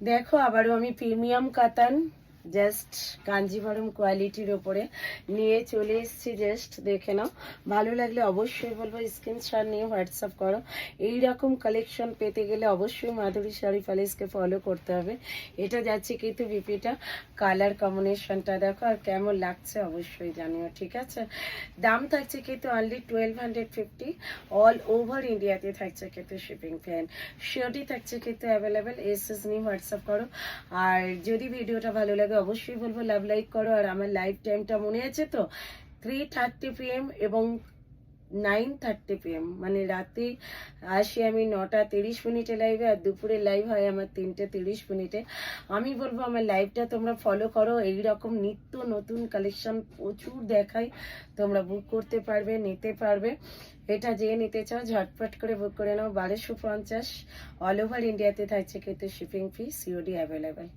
দেখো আবারও আমি প্রিমিয়াম কাতান জাস্ট কাঞ্জিভারম কোয়ালিটির ওপরে নিয়ে চলে এসেছি। জাস্ট দেখে নাও, ভালো লাগলে অবশ্যই বলবো স্ক্রিনশট নিয়ে হোয়াটসঅ্যাপ করো। এই রকম কালেকশন পেতে গেলে অবশ্যই মাধুরী শাড়ি প্যালেসকে ফলো করতে হবে। এটা যাচ্ছে কিন্তু বিপিটা, কালার কম্বিনেশনটা দেখো আর কেমন লাগছে অবশ্যই জানিও, ঠিক আছে। দাম থাকছে কিন্তু অনলি 1250, অল ওভার ইন্ডিয়াতে থাকছে কিন্তু শিপিং ফ্যান শিওরটি থাকছে কিন্তু অ্যাভেলেবেল। এসএস নিয়ে হোয়াটসঅ্যাপ করো। আর যদি ভিডিওটা ভালো লাগে অবশ্যই বলবো লাভ লাইক করো। আর আমার লাইভ টাইমটা মনে আছে তো, 3:30 PM এবং 9:30 PM, মানে রাতে আসি আমি 9:30 লাইভে, আর দুপুরে লাইভ হয় আমার 3:30। আমি বলবো আমার লাইভটা তোমরা ফলো করো। এইরকম নিত্য নতুন কালেকশন প্রচুর দেখাই, তোমরা বুক করতে পারবে, নিতে পারবে। এটা যে নিতে চাও ঝটপট করে বুক করে নাও। 1250, অল ওভার ইন্ডিয়াতে থাকছে কিন্তু শিপিং ফি, সিওডি অ্যাভেলেবেল।